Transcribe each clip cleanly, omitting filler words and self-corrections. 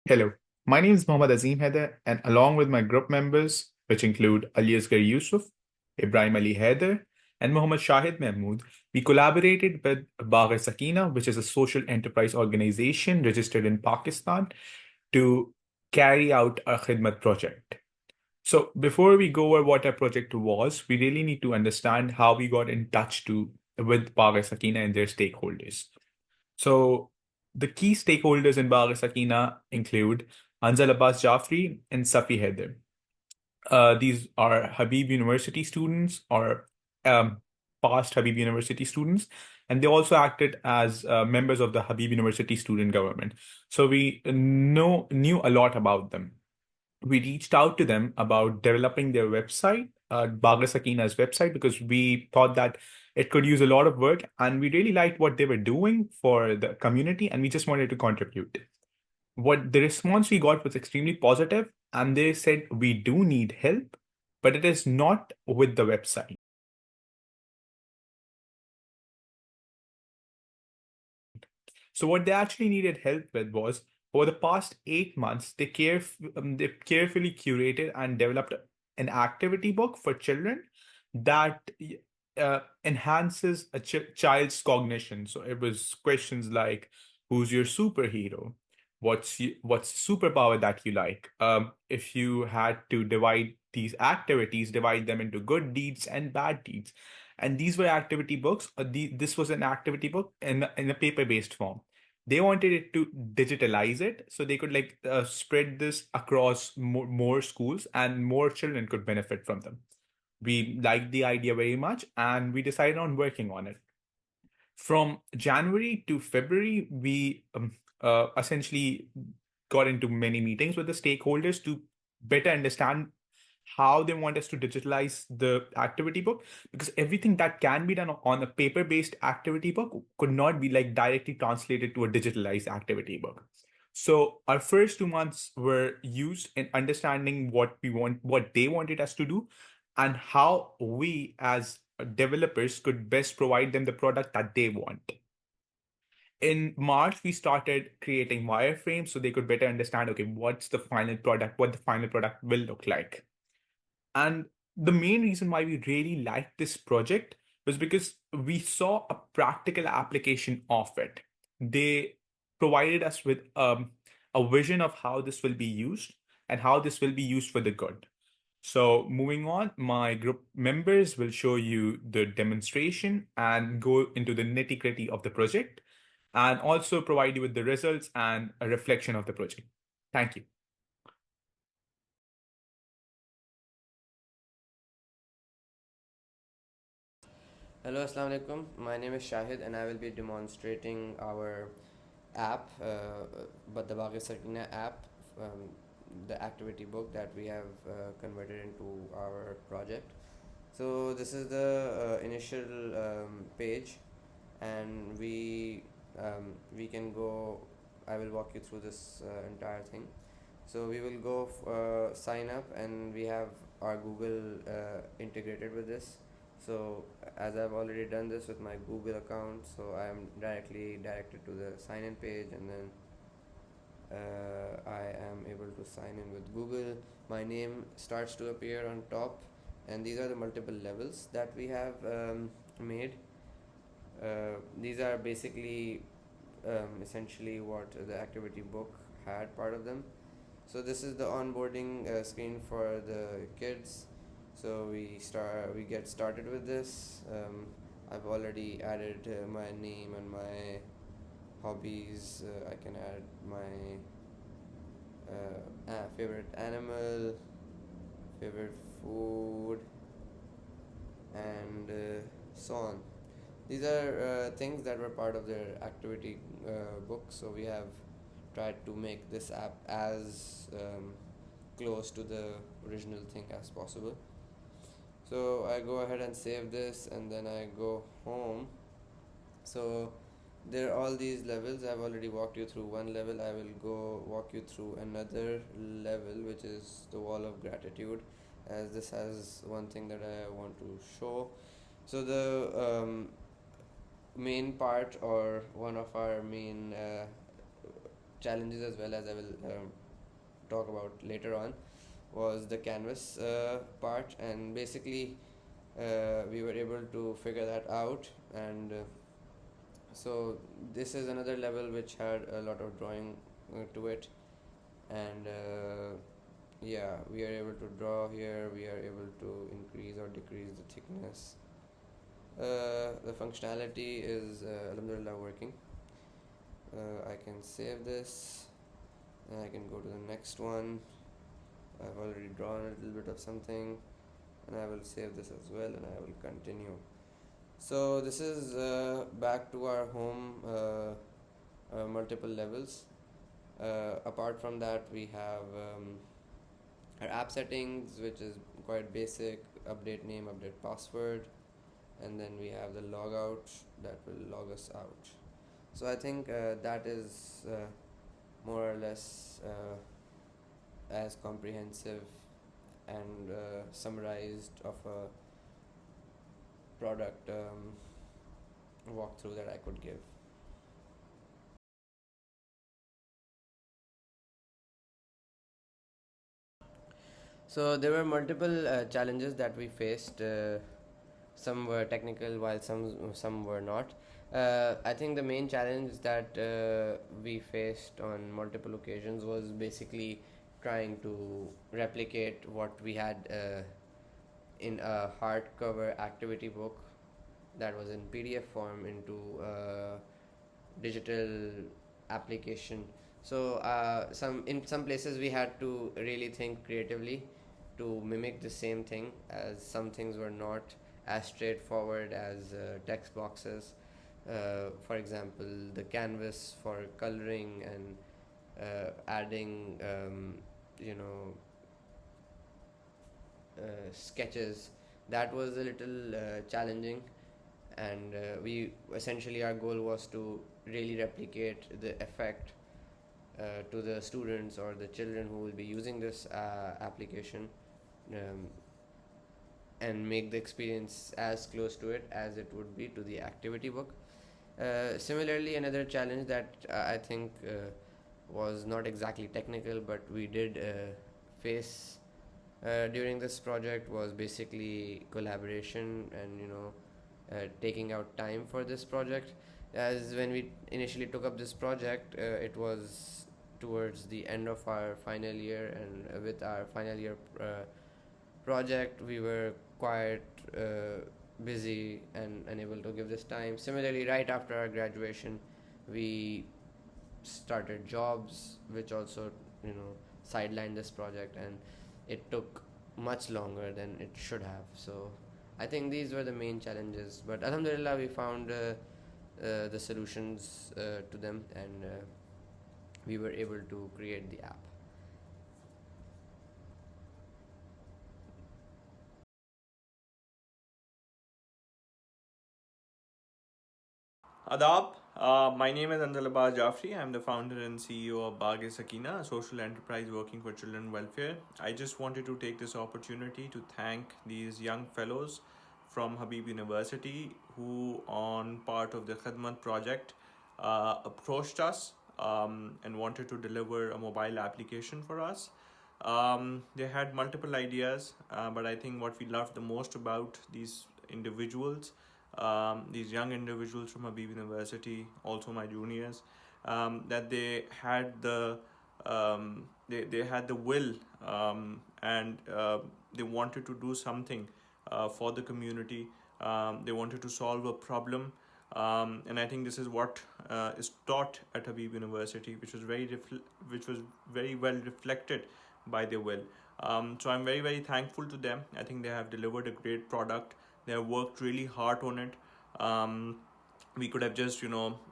Hello, my name is Mohammad Azim Haider, and along with my group members, which include Ali Asghar Yusuf, Ibrahim Ali Haider, and Mohammad Shahid Mahmood, we collaborated with Bagh Sakina, which is a social enterprise organization registered in Pakistan, to carry out a Khidmat project. So, before we go over what our project was, we really need to understand how we got in touch with Bagh Sakina and their stakeholders. So the key stakeholders in Bagh Sakina include Anzal Abbas Jafri and Safi Haider. These are Habib University students or um, past Habib University students, and they also acted as members of the Habib University student government. So we knew a lot about them. We reached out to them about developing their website, Bagh Sakina's website, because we thought that it could use a lot of work and we really liked what they were doing for the community and we just wanted to contribute. What the response we got was extremely positive, and they said, we do need help, but it is not with the website. So what they actually needed help with was over the past 8 months, they carefully curated and developed an activity book for children that enhances a child's cognition. So it was questions like, "Who's your superhero? What's superpower that you like?" If you had to divide these activities, divide them into good deeds and bad deeds. And these were activity books. This was an activity book in a paper-based form. They wanted it to digitalize it so they could spread this across more schools and more children could benefit from them. We liked the idea very much and we decided on working on it. From January to February, we essentially got into many meetings with the stakeholders to better understand how they want us to digitalize the activity book, because everything that can be done on a paper-based activity book could not be like directly translated to a digitalized activity book. So our first 2 months were used in understanding what they wanted us to do, and how we as developers could best provide them the product that they want. In March, we started creating wireframes so they could better understand, okay, what the final product will look like. And the main reason why we really liked this project was because we saw a practical application of it. They provided us with a vision of how this will be used and how this will be used for the good. So moving on, my group members will show you the demonstration and go into the nitty-gritty of the project and also provide you with the results and a reflection of the project. Thank you. Hello, Assalamu alaikum. My name is Shahid, and I will be demonstrating our app, but the Bagh Sakina app, the activity book that we have converted into our project. So this is the initial page, and we can go. I will walk you through this entire thing. So we will go sign up, and we have our Google integrated with this. So as I've already done this with my Google account, so I am directly directed to the sign in page, and then I am able to sign in with Google. My name starts to appear on top, and these are the multiple levels that we have made. These are basically essentially what the activity book had part of them. So this is the onboarding screen for the kids. So we get started with this. I've already added my name and my hobbies. I can add my favorite animal, favorite food, and so on. These are things that were part of their activity book. So we have tried to make this app as close to the original thing as possible. So I go ahead and save this, and then I go home. So there are all these levels. I've already walked you through one level. I will go walk you through another level, which is the wall of gratitude, as this has one thing that I want to show. So the main part, or one of our main challenges, as well as I will talk about later on was the canvas part, and basically we were able to figure that out. And so this is another level which had a lot of drawing to it. And yeah, we are able to draw here, we are able to increase or decrease the thickness. The functionality is alhamdulillah working. I can save this and I can go to the next one. I've already drawn a little bit of something, and I will save this as well, and I will continue. So this is back to our home, multiple levels. Apart from that, we have our app settings, which is quite basic: update name, update password, and then we have the logout that will log us out. So I think that is more or less as comprehensive and summarized of a product walkthrough that I could give. So there were multiple challenges that we faced. Some were technical, while some were not. I think the main challenge that we faced on multiple occasions was basically trying to replicate what we had in a hardcover activity book that was in PDF form into digital application. So some in some places we had to really think creatively to mimic the same thing, as some things were not as straightforward as text boxes. For example, the canvas for coloring and adding you know sketches, that was a little challenging. And we essentially, our goal was to really replicate the effect to the students or the children who will be using this application, um, and make the experience as close to it as it would be to the activity book. Similarly, another challenge that I think was not exactly technical, but we did face during this project, was basically collaboration and taking out time for this project. As when we initially took up this project, it was towards the end of our final year, and with our final year project, we were quite busy and unable to give this time. Similarly, right after our graduation, we started jobs, which also sidelined this project, and it took much longer than it should have. So I think these were the main challenges, but alhamdulillah, we found the solutions to them, and we were able to create the app. Adab, my name is Andalabad Jafri. I'm the founder and CEO of Bagh Sakina, a social enterprise working for children welfare. I just wanted to take this opportunity to thank these young fellows from Habib University who, on part of the Khidmat project, approached us and wanted to deliver a mobile application for us. They had multiple ideas, but I think what we loved the most about these individuals, these young individuals from Habib University, also my juniors, that they had they had the will, and they wanted to do something for the community. They wanted to solve a problem, and I think this is what is taught at Habib University, which was very well reflected by their will. So I'm very very thankful to them. I think they have delivered a great product. They have worked really hard on it. We could have just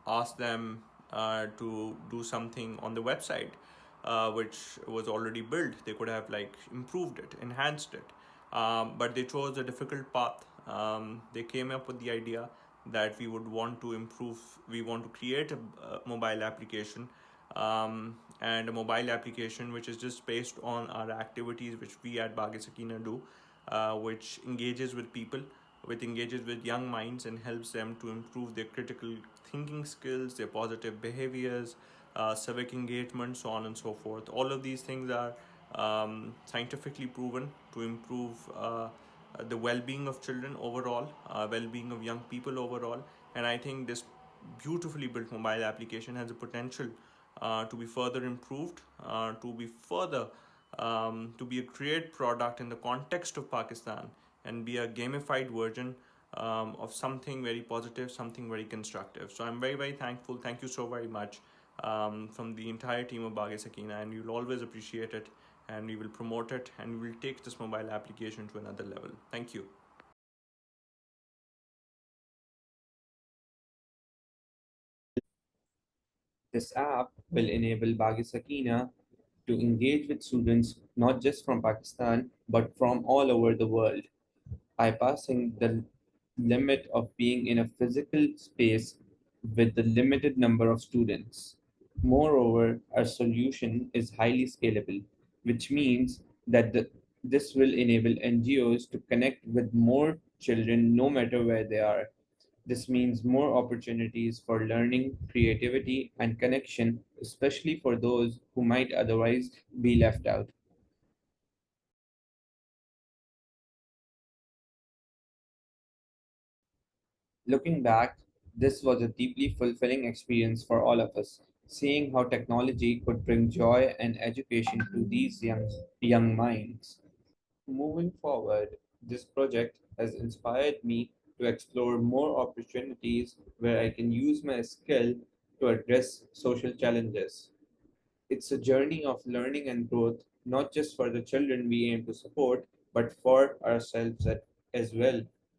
asked them to do something on the website, which was already built. They could have like improved it, enhanced it, but they chose a difficult path. They came up with the idea that we would want to improve. We want to create a mobile application, and a mobile application which is just based on our activities which we at Bagh Sakina do, which engages with people, which engages with young minds and helps them to improve their critical thinking skills, their positive behaviors, civic engagement, so on and so forth. All of these things are scientifically proven to improve the well-being of children overall, well-being of young people overall, and I think this beautifully built mobile application has the potential to be further improved, to be a great product in the context of Pakistan and be a gamified version of something very positive, something very constructive. So I'm very, very thankful. Thank you so very much from the entire team of Bagh Sakina, and you'll always appreciate it, and we will promote it, and we will take this mobile application to another level. Thank you. This app will enable Bagh Sakina to engage with students not just from Pakistan but from all over the world, bypassing the limit of being in a physical space with the limited number of students. Moreover, our solution is highly scalable, which means that this will enable NGOs to connect with more children no matter where they are. This means more opportunities for learning, creativity, and connection, especially for those who might otherwise be left out. Looking back, this was a deeply fulfilling experience for all of us, seeing how technology could bring joy and education to these young minds. Moving forward, this project has inspired me to explore more opportunities where I can use my skill to address social challenges. It's a journey of learning and growth, not just for the children we aim to support, but for ourselves as well.